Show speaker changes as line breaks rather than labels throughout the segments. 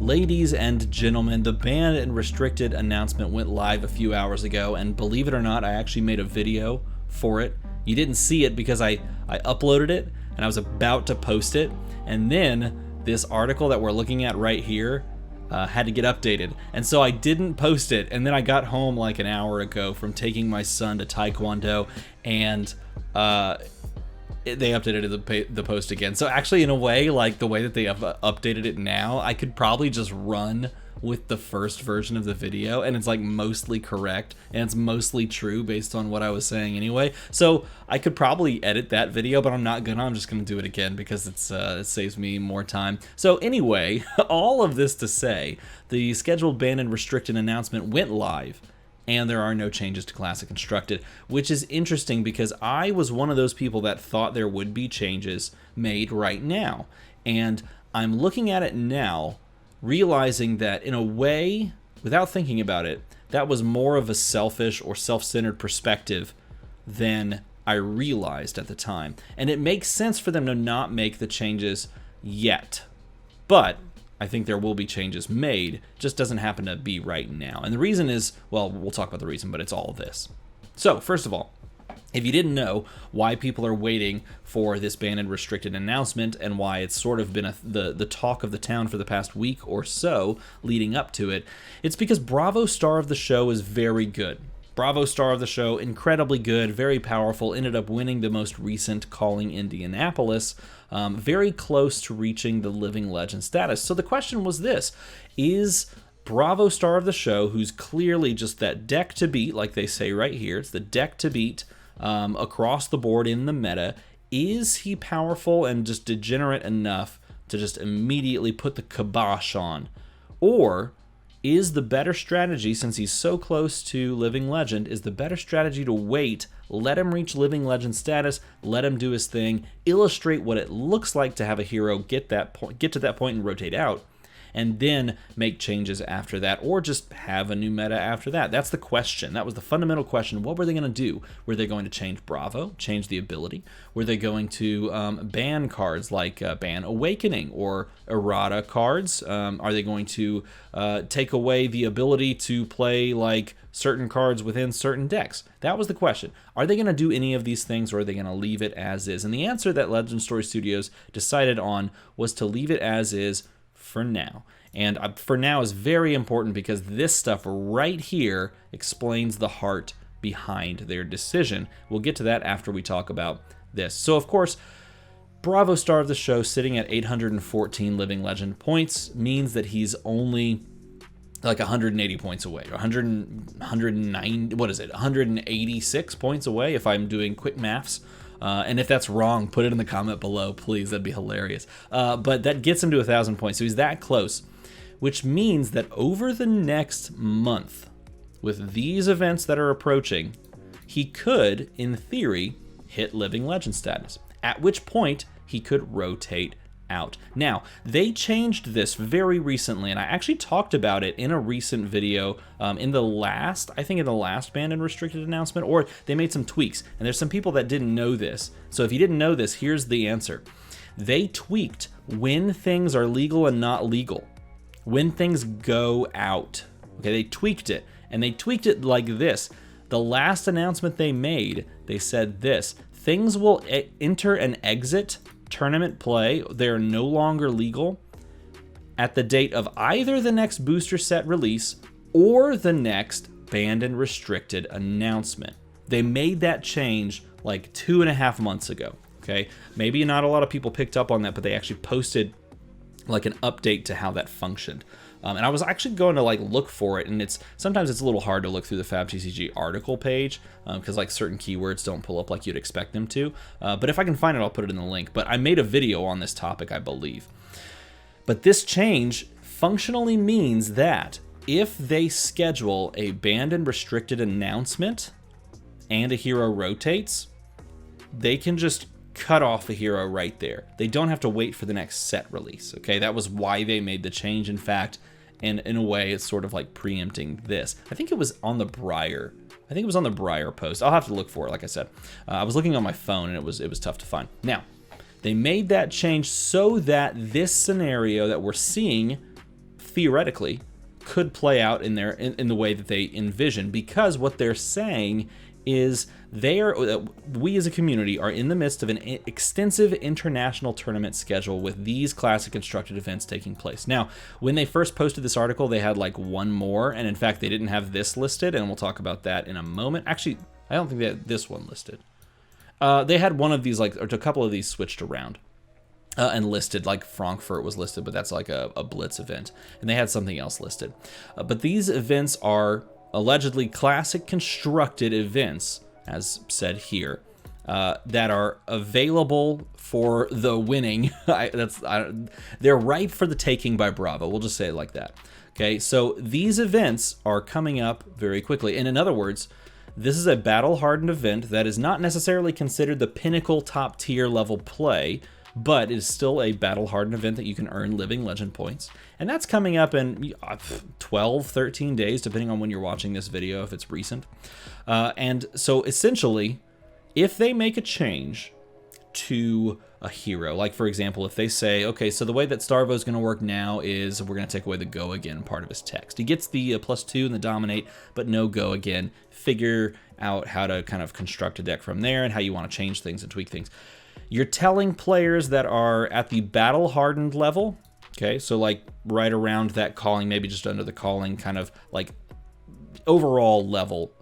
Ladies and gentlemen, the banned and restricted announcement went live a few hours ago, and believe it or not, I actually made a video for it. You didn't see it because I uploaded it and I was about to post it, and then this article that we're looking at right here had to get updated, and so I didn't post it. And then I got home like an hour ago from taking my son to Taekwondo, and they updated the post again. So actually, in a way, like the way that they have updated it now, I could probably just run with the first version of the video, and it's like mostly correct, and it's mostly true based on what I was saying anyway. So I could probably edit that video, but I'm not gonna. I'm just gonna do it again because it saves me more time. So anyway, all of this to say, the scheduled banned and restricted announcement went live, and there are no changes to Classic Constructed, which is interesting because I was one of those people that thought there would be changes made right now. And I'm looking at it now, realizing that in a way, without thinking about it, that was more of a selfish or self-centered perspective than I realized at the time. And it makes sense for them to not make the changes yet. But I think there will be changes made, just doesn't happen to be right now. And the reason is, well, we'll talk about the reason, but it's all of this. So, first of all, if you didn't know why people are waiting for this banned and restricted announcement and why it's sort of been the talk of the town for the past week or so leading up to it, it's because Bravo Star of the Show is very good. Bravo Star of the Show, incredibly good, very powerful, ended up winning the most recent Calling Indianapolis, very close to reaching the Living Legend status. So the question was this: is Bravo Star of the Show, who's clearly just that deck to beat, like they say right here, it's the deck to beat across the board in the meta, is he powerful and just degenerate enough to just immediately put the kibosh on? Or is the better strategy, since he's so close to Living Legend, is the better strategy to wait, let him reach Living Legend status, let him do his thing, illustrate what it looks like to have a hero get to that point and rotate out, and then make changes after that, or just have a new meta after that? That's the question. That was the fundamental question. What were they going to do? Were they going to change Bravo, change the ability? Were they going to ban cards like ban Awakening or Errata cards? Are they going to take away the ability to play like certain cards within certain decks? That was the question. Are they going to do any of these things, or are they going to leave it as is? And the answer that Legend Story Studios decided on was to leave it as is for now. And for now is very important because this stuff right here explains the heart behind their decision. We'll get to that after we talk about this. So of course, Bravo Star of the Show sitting at 814 Living Legend points means that he's only like 180 points away, 109, what is it, 186 points away if I'm doing quick maths. And if that's wrong, put it in the comment below, please. That'd be hilarious. But that gets him to 1,000 points, so he's that close, which means that over the next month, with these events that are approaching, he could, in theory, hit Living Legend status, at which point he could rotate out. Now, they changed this very recently, and I actually talked about it in a recent video in the last banned and restricted announcement, or they made some tweaks, and there's some people that didn't know this. So if you didn't know this, here's the answer. They tweaked when things are legal and not legal, when things go out. Okay, they tweaked it, and they tweaked it like this. The last announcement they made, they said this: things will enter and exit tournament play, they're no longer legal at the date of either the next booster set release or the next banned and restricted announcement. They made that change like 2.5 months ago. Okay, maybe not a lot of people picked up on that, but they actually posted like an update to how that functioned. And I was actually going to like look for it, and sometimes it's a little hard to look through the Fab TCG article page because like certain keywords don't pull up like you'd expect them to. But if I can find it, I'll put it in the link. But I made a video on this topic, I believe. But this change functionally means that if they schedule a banned and restricted announcement and a hero rotates, they can just cut off a hero right there. They don't have to wait for the next set release. Okay, that was why they made the change. In fact, and in a way, it's sort of like preempting this. I think it was on the Briar. I think it was on the Briar post. I'll have to look for it. Like I said, I was looking on my phone, and it was tough to find. Now, they made that change so that this scenario that we're seeing theoretically could play out in in the way that they envision, because what they're saying is we as a community are in the midst of an extensive international tournament schedule with these classic constructed events taking place. Now, when they first posted this article, they had like one more, and in fact, they didn't have this listed, and we'll talk about that in a moment. Actually, I don't think they had this one listed. They had one of these, like, or a couple of these switched around and listed, like Frankfurt was listed, but that's like a Blitz event, and they had something else listed. But these events are allegedly classic constructed events, as said here, that are available for the winning. They're ripe for the taking by Bravo. We'll just say it like that. Okay, so these events are coming up very quickly. And in other words, this is a battle-hardened event that is not necessarily considered the pinnacle top-tier level play, but it is still a battle-hardened event that you can earn living legend points. And that's coming up in 12, 13 days, depending on when you're watching this video, if it's recent. And so essentially, if they make a change to a hero, like for example, if they say, okay, so the way that Starvo is going to work now is we're going to take away the go again part of his text. He gets the +2 and the dominate, but no go again. Figure out how to kind of construct a deck from there and how you want to change things and tweak things. You're telling players that are at the battle-hardened level, okay, so like right around that calling, maybe just under the calling kind of like overall level.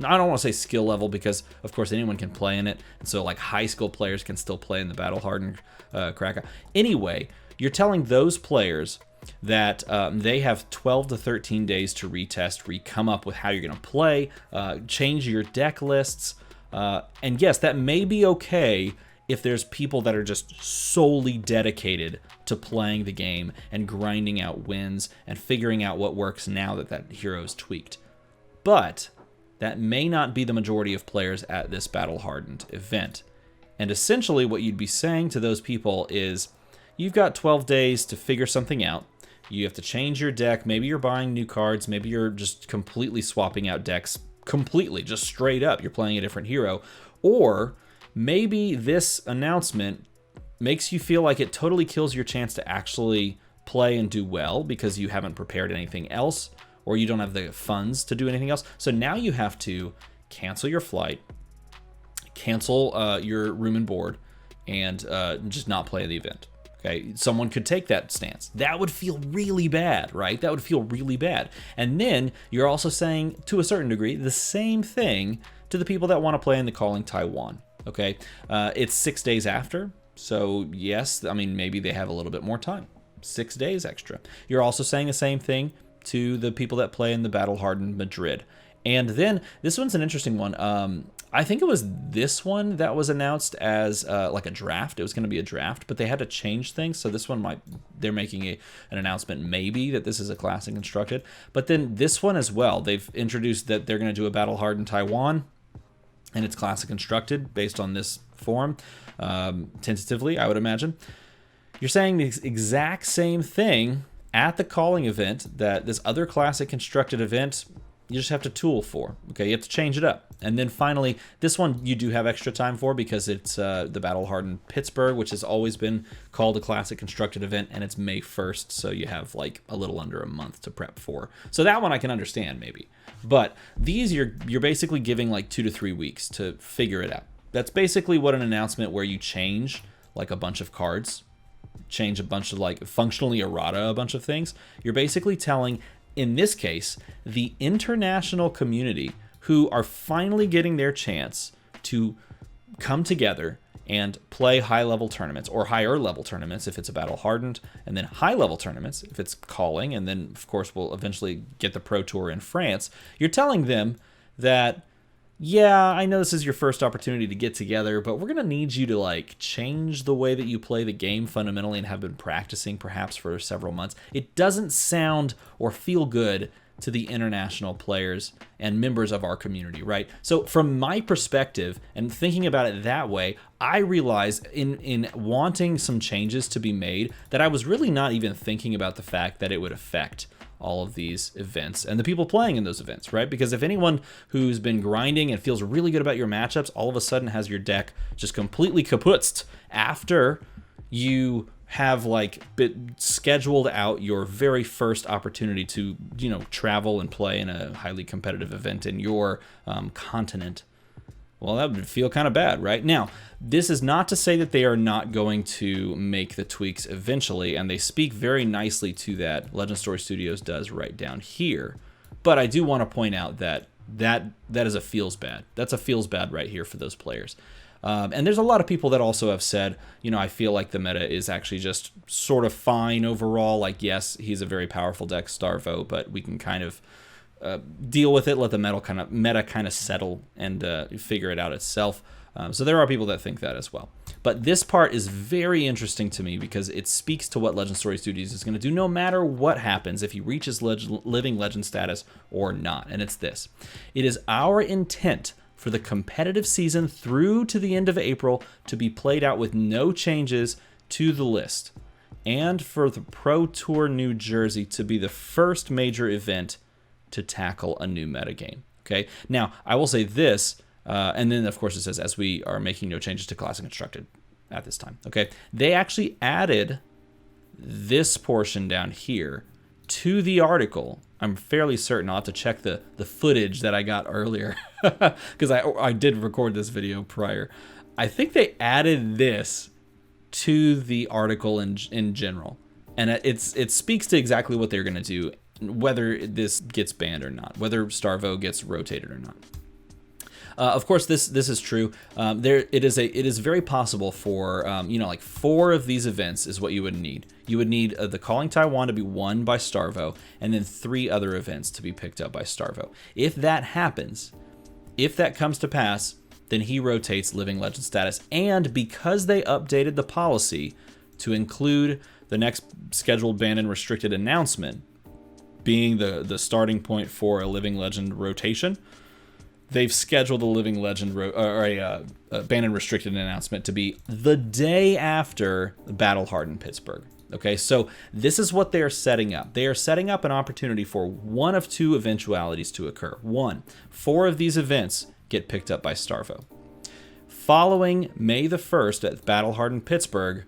I don't want to say skill level because, of course, anyone can play in it. And so like high skill players can still play in the battle-hardened Kraka. Anyway, you're telling those players that they have 12 to 13 days to retest, come up with how you're going to play, change your deck lists. And yes, that may be okay if there's people that are just solely dedicated to playing the game and grinding out wins and figuring out what works now that that hero's tweaked. But that may not be the majority of players at this battle-hardened event. And essentially what you'd be saying to those people is, you've got 12 days to figure something out. You have to change your deck. Maybe you're buying new cards. Maybe you're just completely swapping out decks completely, just straight up. You're playing a different hero. Or maybe this announcement makes you feel like it totally kills your chance to actually play and do well because you haven't prepared anything else, or you don't have the funds to do anything else. So now you have to cancel your flight, cancel your room and board, and just not play the event. Okay, someone could take that stance. That would feel really bad, right? That would feel really bad. And then you're also saying, to a certain degree, the same thing to the people that want to play in the Calling Taiwan. Okay, it's 6 days after, so yes, I mean, maybe they have a little bit more time. 6 days extra. You're also saying the same thing to the people that play in the battle-hardened Madrid. And then, this one's an interesting one. I think it was this one that was announced as like a draft. It was going to be a draft, but they had to change things, so this one they're making an announcement maybe that this is a classic constructed. But then this one as well, they've introduced that they're going to do a battle-hardened Taiwan, and it's classic constructed based on this form, tentatively, I would imagine. You're saying the exact same thing at the calling event that this other classic constructed event, you just have to tool for. Okay, you have to change it up. And then finally, this one you do have extra time for because it's the battle-hardened Pittsburgh, which has always been called a classic constructed event, and it's May 1st, so you have like a little under a month to prep for. So that one I can understand maybe. But these you're basically giving like 2 to 3 weeks to figure it out. That's basically what an announcement where you change like a bunch of cards, change a bunch of like functionally errata a bunch of things. You're basically telling, in this case, the international community who are finally getting their chance to come together and play high-level tournaments, or higher-level tournaments if it's a battle-hardened, and then high-level tournaments if it's calling, and then, of course, we'll eventually get the Pro Tour in France. You're telling them that, yeah, I know this is your first opportunity to get together, but we're going to need you to like change the way that you play the game fundamentally and have been practicing perhaps for several months. It doesn't sound or feel good to the international players and members of our community, right? So from my perspective and thinking about it that way, I realized in wanting some changes to be made that I was really not even thinking about the fact that it would affect all of these events and the people playing in those events, right? Because if anyone who's been grinding and feels really good about your matchups all of a sudden has your deck just completely kaputzed after you have like scheduled out your very first opportunity to, you know, travel and play in a highly competitive event in your continent, well, that would feel kind of bad, right? Now, this is not to say that they are not going to make the tweaks eventually, and they speak very nicely to that. Legend Story Studios does right down here. But I do want to point out that is a feels bad. That's a feels bad right here for those players. And there's a lot of people that also have said, you know, I feel like the meta is actually just sort of fine overall. Like, yes, he's a very powerful deck, Starvo, but we can kind of deal with it, let the meta kind of settle and figure it out itself. So there are people that think that as well. But this part is very interesting to me because it speaks to what Legend Story Studios is going to do no matter what happens, if he reaches living legend status or not. And it's this. It is our intent for the competitive season through to the end of April to be played out with no changes to the list, and for the Pro Tour New Jersey to be the first major event to tackle a new metagame. Okay, now I will say this, and then of course it says, as we are making no changes to Classic Constructed at this time. Okay, they actually added this portion down here to the article. I'm fairly certain. I'll have to check the footage that I got earlier because I did record this video prior. I think they added this to the article in general, and it speaks to exactly what they're going to do, whether this gets banned or not, whether Starvo gets rotated or not. Of course, this is true. It is very possible for you know, like 4 of these events is what you would need. You would need the Calling Taiwan to be won by Starvo, and then 3 other events to be picked up by Starvo. If that happens, if that comes to pass, then he rotates living legend status. And because they updated the policy to include the next scheduled banned and restricted announcement being the starting point for a living legend rotation, they've scheduled a living legend a banned and restricted announcement to be the day after Battle Hardened Pittsburgh. Okay, so this is what they're setting up. They are setting up an opportunity for one of 2 eventualities to occur. 1, 4 of these events get picked up by Starvo. Following May the 1st at Battle Hardened Pittsburgh,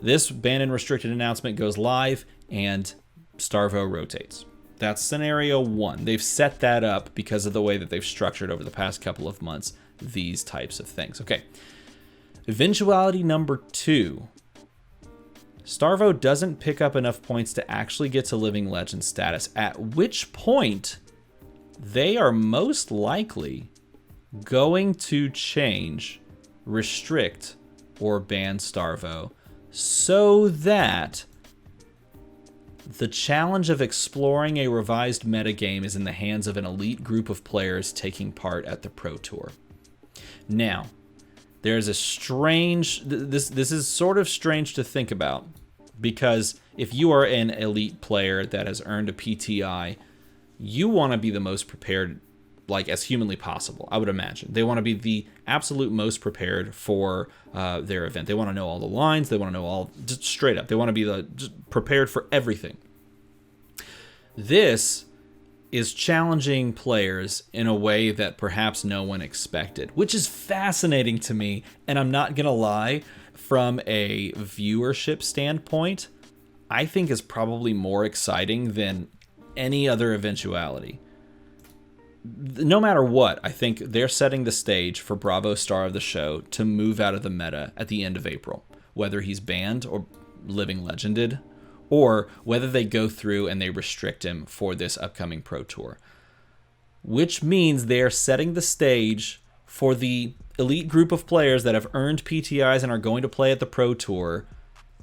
this banned and restricted announcement goes live and Starvo rotates. That's scenario 1. They've set that up because of the way that they've structured over the past couple of months these types of things. Okay. Eventuality number 2. Starvo doesn't pick up enough points to actually get to living legend status, at which point they are most likely going to change, restrict, or ban Starvo so that the challenge of exploring a revised metagame is in the hands of an elite group of players taking part at the Pro Tour. Now, there's a strange... This is sort of strange to think about, because if you are an elite player that has earned a PTI, you want to be the most prepared, like, as humanly possible, I would imagine. They want to be the absolute most prepared for their event. They want to know all the lines. They want to know all... Just straight up. They want to be just prepared for everything. This is challenging players in a way that perhaps no one expected, which is fascinating to me. And I'm not going to lie, from a viewership standpoint, I think is probably more exciting than any other eventuality. No matter what, I think they're setting the stage for Bravo Star of the Show to move out of the meta at the end of April, whether he's banned or living legended, or whether they go through and they restrict him for this upcoming Pro Tour. Which means they're setting the stage for the elite group of players that have earned PTIs and are going to play at the Pro Tour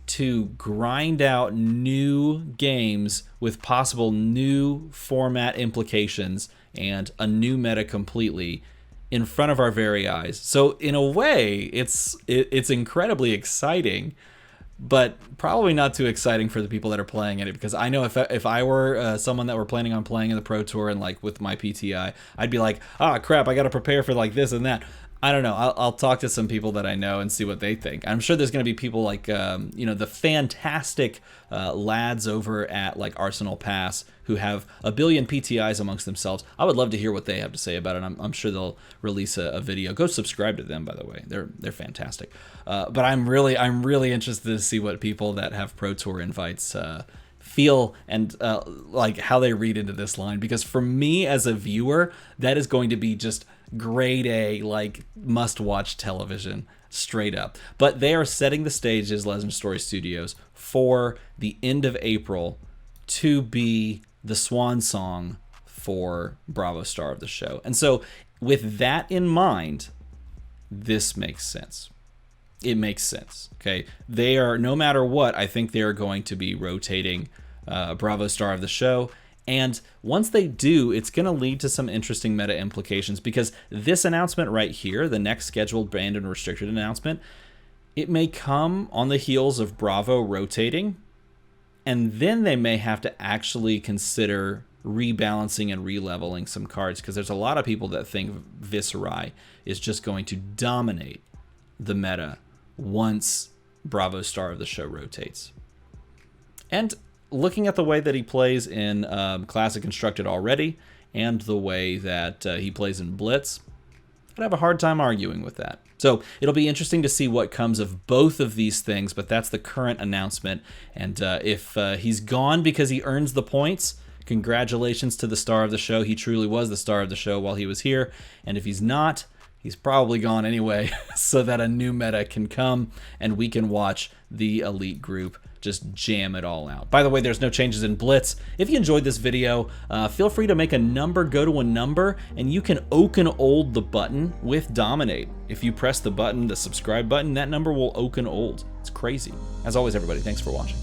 to grind out new games with possible new format implications and a new meta completely in front of our very eyes. So in a way, it's incredibly exciting, but probably not too exciting for the people that are playing it, because I know if I were someone that were planning on playing in the Pro Tour and like with my PTI, I'd be like, ah, crap, I got to prepare for like this and that. I don't know. I'll talk to some people that I know and see what they think. I'm sure there's going to be people like, the fantastic lads over at like Arsenal Pass who have a billion PTIs amongst themselves. I would love to hear what they have to say about it. I'm sure they'll release a video. Go subscribe to them, by the way. They're fantastic. But I'm really interested to see what people that have Pro Tour invites feel and like how they read into this line, because for me as a viewer, that is going to be just grade A, like must-watch television, straight up. But they are setting the stage as Legend Story Studios for the end of April to be the swan song for Bravo Star of the Show. And so with that in mind, this makes sense. It makes sense. Okay, they are, no matter what, I think they are going to be rotating Bravo Star of the Show. And once they do, it's going to lead to some interesting meta implications, because this announcement right here, the next scheduled banned and restricted announcement, it may come on the heels of Bravo rotating, and then they may have to actually consider rebalancing and releveling some cards, because there's a lot of people that think Viserai is just going to dominate the meta once Bravo Star of the Show rotates. And looking at the way that he plays in Classic Constructed already, and the way that he plays in Blitz, I'd have a hard time arguing with that. So it'll be interesting to see what comes of both of these things, but that's the current announcement. And if he's gone because he earns the points, congratulations to the star of the show. He truly was the star of the show while he was here. And if he's not, he's probably gone anyway, so that a new meta can come and we can watch the elite group just jam it all out. By the way, there's no changes in Blitz. If you enjoyed this video, feel free to make a number go to a number, and you can oak and old the button with Dominate. If you press the button, the subscribe button, that number will oak and old. It's crazy. As always, everybody, thanks for watching.